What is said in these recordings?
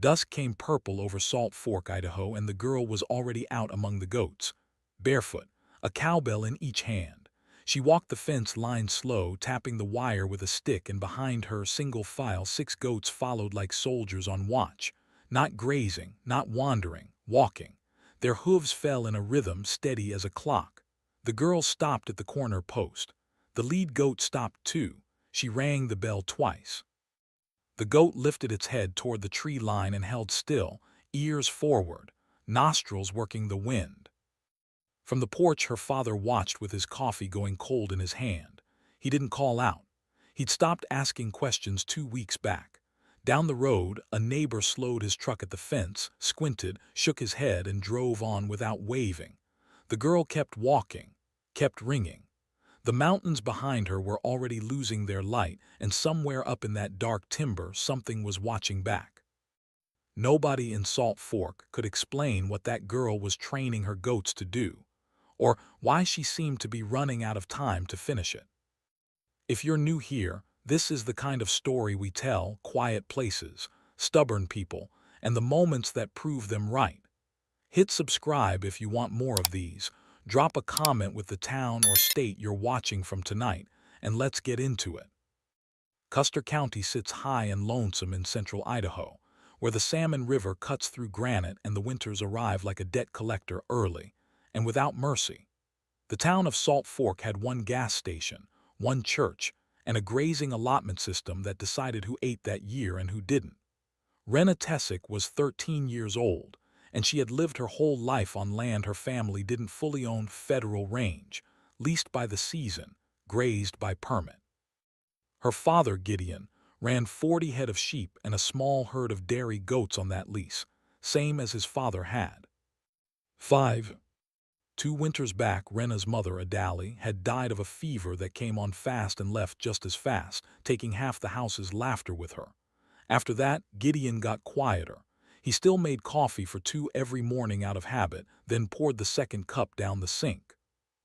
Dusk came purple over Salt Fork, Idaho, and the girl was already out among the goats, barefoot, a cowbell in each hand. She walked the fence line slow, tapping the wire with a stick, and behind her, single file, 6 goats followed like soldiers on watch, not grazing, not wandering, walking. Their hooves fell in a rhythm steady as a clock. The girl stopped at the corner post. The lead goat stopped too. She rang the bell twice. The goat lifted its head toward the tree line and held still, ears forward, nostrils working the wind. From the porch, her father watched with his coffee going cold in his hand. He didn't call out. He'd stopped asking questions 2 weeks back. Down the road, a neighbor slowed his truck at the fence, squinted, shook his head, and drove on without waving. The girl kept walking, kept ringing. The mountains behind her were already losing their light, and somewhere up in that dark timber something was watching back. Nobody in Salt Fork could explain what that girl was training her goats to do, or why she seemed to be running out of time to finish it. If you're new here, this is the kind of story we tell: quiet places, stubborn people, and the moments that prove them right. Hit subscribe if you want more of these. Drop a comment with the town or state you're watching from tonight, and let's get into it. Custer County sits high and lonesome in central Idaho, where the Salmon River cuts through granite and the winters arrive like a debt collector, early and without mercy. The town of Salt Fork had one gas station, one church, and a grazing allotment system that decided who ate that year and who didn't. Wrenna Tessick was 13 years old, and she had lived her whole life on land her family didn't fully own: federal range, leased by the season, grazed by permit. Her father, Gideon, ran 40 head of sheep and a small herd of dairy goats on that lease, same as his father had. 2 winters back, Wrenna's mother, Adali, had died of a fever that came on fast and left just as fast, taking half the house's laughter with her. After that, Gideon got quieter. He still made coffee for 2 every morning out of habit, then poured the second cup down the sink.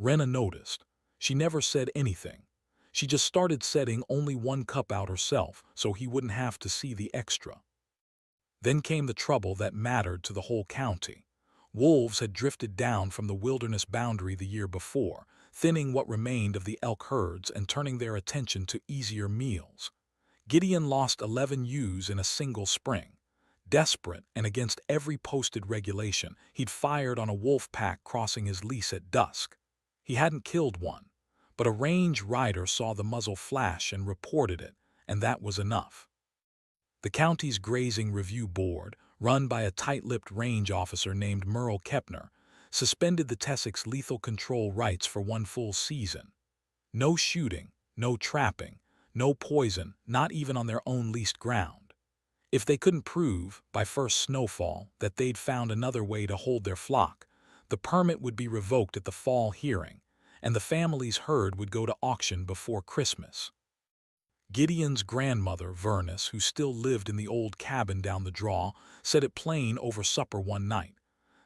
Wrenna noticed. She never said anything. She just started setting only 1 cup out herself, so he wouldn't have to see the extra. Then came the trouble that mattered to the whole county. Wolves had drifted down from the wilderness boundary the year before, thinning what remained of the elk herds and turning their attention to easier meals. Gideon lost 11 ewes in a single spring. Desperate, and against every posted regulation, he'd fired on a wolf pack crossing his lease at dusk. He hadn't killed one, but a range rider saw the muzzle flash and reported it, and that was enough. The county's Grazing Review Board, run by a tight-lipped range officer named Merle Kepner, suspended the Tessick's lethal control rights for 1 full season. No shooting, no trapping, no poison, not even on their own leased ground. If they couldn't prove, by first snowfall, that they'd found another way to hold their flock, the permit would be revoked at the fall hearing, and the family's herd would go to auction before Christmas. Gideon's grandmother, Vernis, who still lived in the old cabin down the draw, said it plain over supper one night: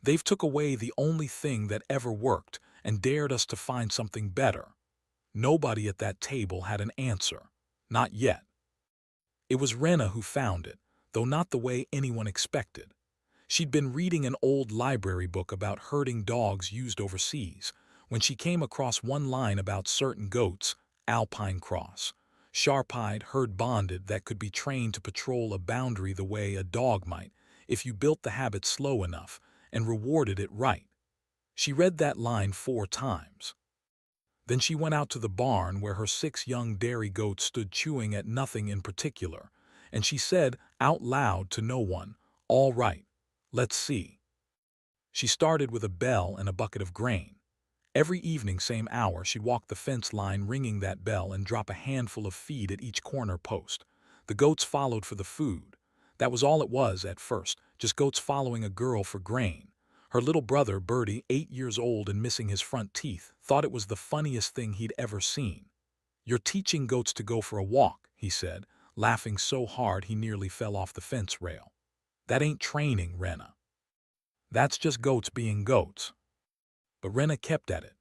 "They've took away the only thing that ever worked and dared us to find something better." Nobody at that table had an answer. Not yet. It was Wrenna who found it, though not the way anyone expected. She'd been reading an old library book about herding dogs used overseas when she came across one line about certain goats, Alpine Cross, sharp-eyed, herd-bonded, that could be trained to patrol a boundary the way a dog might if you built the habit slow enough and rewarded it right. She read that line 4 times. Then she went out to the barn where her 6 young dairy goats stood chewing at nothing in particular, and she said out loud to no one, "All right, let's see." She started with a bell and a bucket of grain. Every evening, same hour, she'd walk the fence line ringing that bell and drop a handful of feed at each corner post. The goats followed for the food. That was all it was at first, just goats following a girl for grain. Her little brother, Birdie, 8 years old and missing his front teeth, thought it was the funniest thing he'd ever seen. "You're teaching goats to go for a walk," he said, laughing so hard he nearly fell off the fence rail. "That ain't training, Wrenna. That's just goats being goats." But Wrenna kept at it.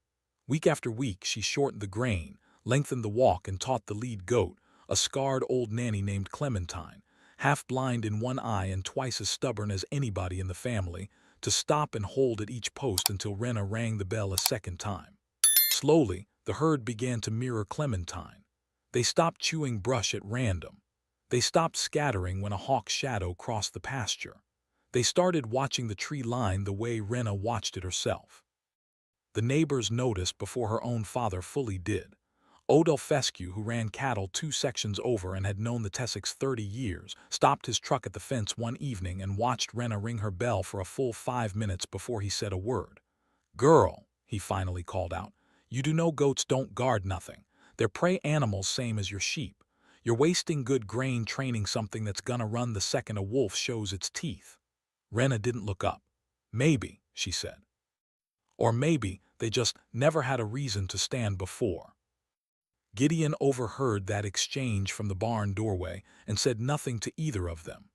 Week after week, she shortened the grain, lengthened the walk, and taught the lead goat, a scarred old nanny named Clementine, half blind in one eye and twice as stubborn as anybody in the family, to stop and hold at each post until Wrenna rang the bell a second time. Slowly, the herd began to mirror Clementine. They stopped chewing brush at random. They stopped scattering when a hawk's shadow crossed the pasture. They started watching the tree line the way Wrenna watched it herself. The neighbors noticed before her own father fully did. Odell Fescue, who ran cattle 2 sections over and had known the Tessicks 30 years, stopped his truck at the fence one evening and watched Wrenna ring her bell for a full 5 minutes before he said a word. "Girl," he finally called out, "you do know goats don't guard nothing. They're prey animals same as your sheep. You're wasting good grain training something that's gonna run the second a wolf shows its teeth." Wrenna didn't look up. "Maybe," she said. Or maybe they just never had a reason to stand before. Gideon overheard that exchange from the barn doorway and said nothing to either of them.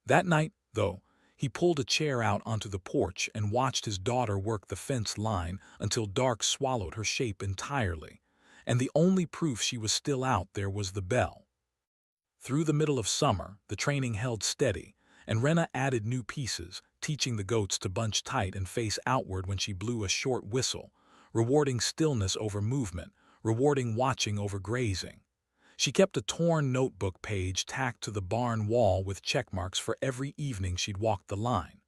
That night, though, he pulled a chair out onto the porch and watched his daughter work the fence line until dark swallowed her shape entirely, and the only proof she was still out there was the bell. Through the middle of summer, the training held steady, and Wrenna added new pieces, teaching the goats to bunch tight and face outward when she blew a short whistle, rewarding stillness over movement, rewarding watching over grazing. She kept a torn notebook page tacked to the barn wall with checkmarks for every evening she'd walked the line.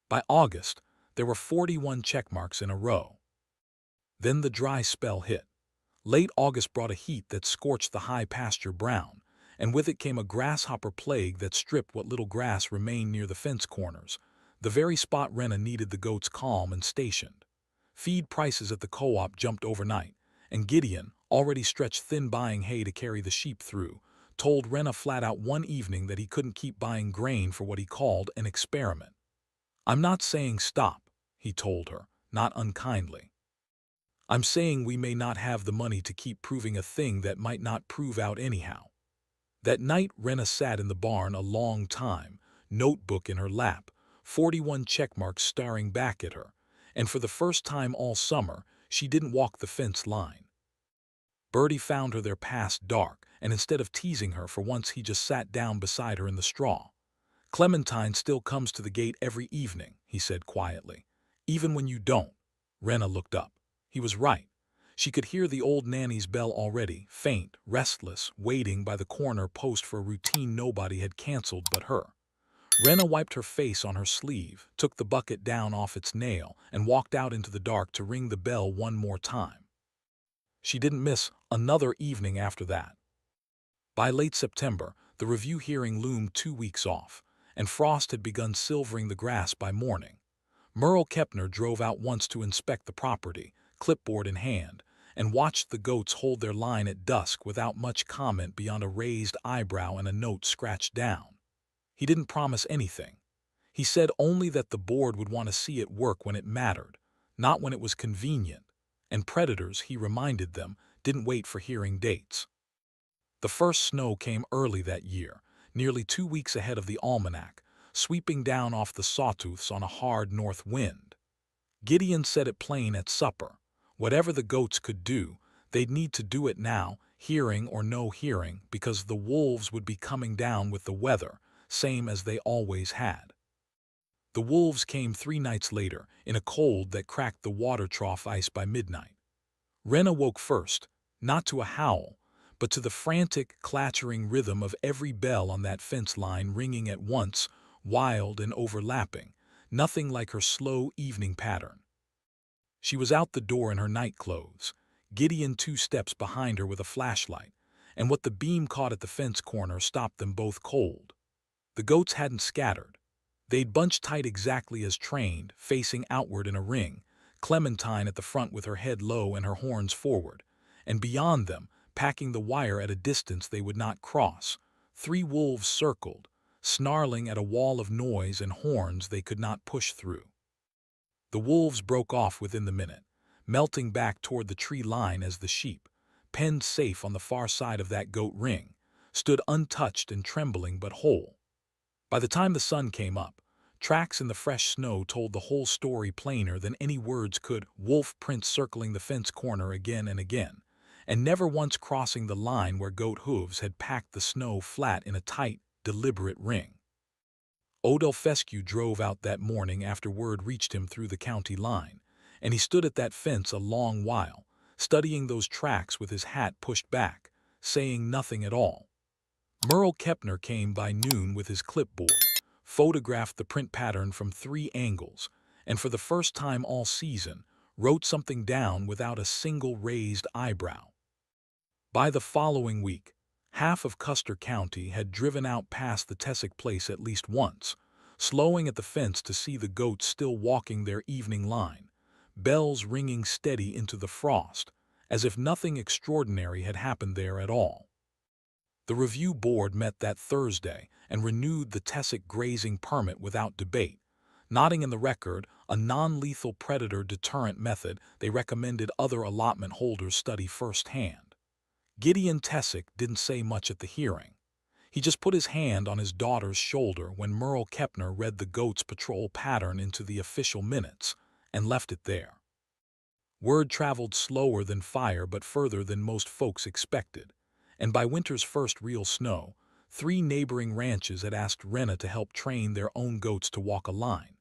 By August, there were 41 checkmarks in a row. Then the dry spell hit. Late August brought a heat that scorched the high pasture brown, and with it came a grasshopper plague that stripped what little grass remained near the fence corners, the very spot Wrenna needed the goats calm and stationed. Feed prices at the co-op jumped overnight, and Gideon, already stretched thin buying hay to carry the sheep through, told Wrenna flat out one evening that he couldn't keep buying grain for what he called an experiment. "I'm not saying stop," he told her, not unkindly. "I'm saying we may not have the money to keep proving a thing that might not prove out anyhow." That night Wrenna sat in the barn a long time, notebook in her lap, 41 checkmarks staring back at her, and for the first time all summer, she didn't walk the fence line. Bertie found her there past dark, and instead of teasing her for once he just sat down beside her in the straw. "Clementine still comes to the gate every evening," he said quietly. "Even when you don't." Wrenna looked up. He was right. She could hear the old nanny's bell already, faint, restless, waiting by the corner post for a routine nobody had canceled but her. Wrenna wiped her face on her sleeve, took the bucket down off its nail, and walked out into the dark to ring the bell one more time. She didn't miss another evening after that. By late September, the review hearing loomed 2 weeks off, and frost had begun silvering the grass by morning. Merle Kepner drove out once to inspect the property, clipboard in hand, and watched the goats hold their line at dusk without much comment beyond a raised eyebrow and a note scratched down. He didn't promise anything. He said only that the board would want to see it work when it mattered, not when it was convenient, and predators, he reminded them, didn't wait for hearing dates. The first snow came early that year, nearly 2 weeks ahead of the almanac, sweeping down off the sawtooths on a hard north wind. Gideon said it plain at supper. Whatever the goats could do, they'd need to do it now, hearing or no hearing, because the wolves would be coming down with the weather, same as they always had. The wolves came 3 nights later, in a cold that cracked the water trough ice by midnight. Wrenna woke first, not to a howl, but to the frantic, clattering rhythm of every bell on that fence line ringing at once, wild and overlapping, nothing like her slow evening pattern. She was out the door in her night clothes, Gideon 2 steps behind her with a flashlight, and what the beam caught at the fence corner stopped them both cold. The goats hadn't scattered. They'd bunched tight exactly as trained, facing outward in a ring, Clementine at the front with her head low and her horns forward, and beyond them, packing the wire at a distance they would not cross, 3 wolves circled, snarling at a wall of noise and horns they could not push through. The wolves broke off within the minute, melting back toward the tree line as the sheep, penned safe on the far side of that goat ring, stood untouched and trembling but whole. By the time the sun came up, tracks in the fresh snow told the whole story plainer than any words could, wolf prints circling the fence corner again and again, and never once crossing the line where goat hooves had packed the snow flat in a tight, deliberate ring. Odell Fescue drove out that morning after word reached him through the county line, and he stood at that fence a long while, studying those tracks with his hat pushed back, saying nothing at all. Merle Kepner came by noon with his clipboard, photographed the print pattern from 3 angles, and for the first time all season, wrote something down without a single raised eyebrow. By the following week, half of Custer County had driven out past the Tessick place at least once, slowing at the fence to see the goats still walking their evening line, bells ringing steady into the frost, as if nothing extraordinary had happened there at all. The review board met that Thursday and renewed the Tessick grazing permit without debate, noting in the record a non-lethal predator deterrent method they recommended other allotment holders study firsthand. Gideon Tessick didn't say much at the hearing. He just put his hand on his daughter's shoulder when Merle Kepner read the goats' patrol pattern into the official minutes and left it there. Word traveled slower than fire but further than most folks expected, and by winter's first real snow, 3 neighboring ranches had asked Wrenna to help train their own goats to walk a line.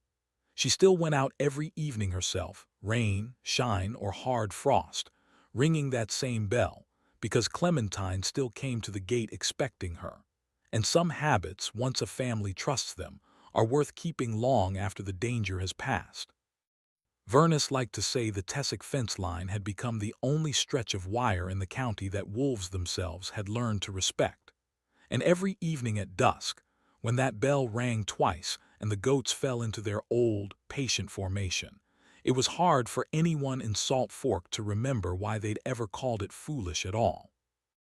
She still went out every evening herself, rain, shine, or hard frost, ringing that same bell, because Clementine still came to the gate expecting her. And some habits, once a family trusts them, are worth keeping long after the danger has passed. Vernus liked to say the Tessick fence line had become the only stretch of wire in the county that wolves themselves had learned to respect. And every evening at dusk, when that bell rang twice and the goats fell into their old, patient formation, it was hard for anyone in Salt Fork to remember why they'd ever called it foolish at all.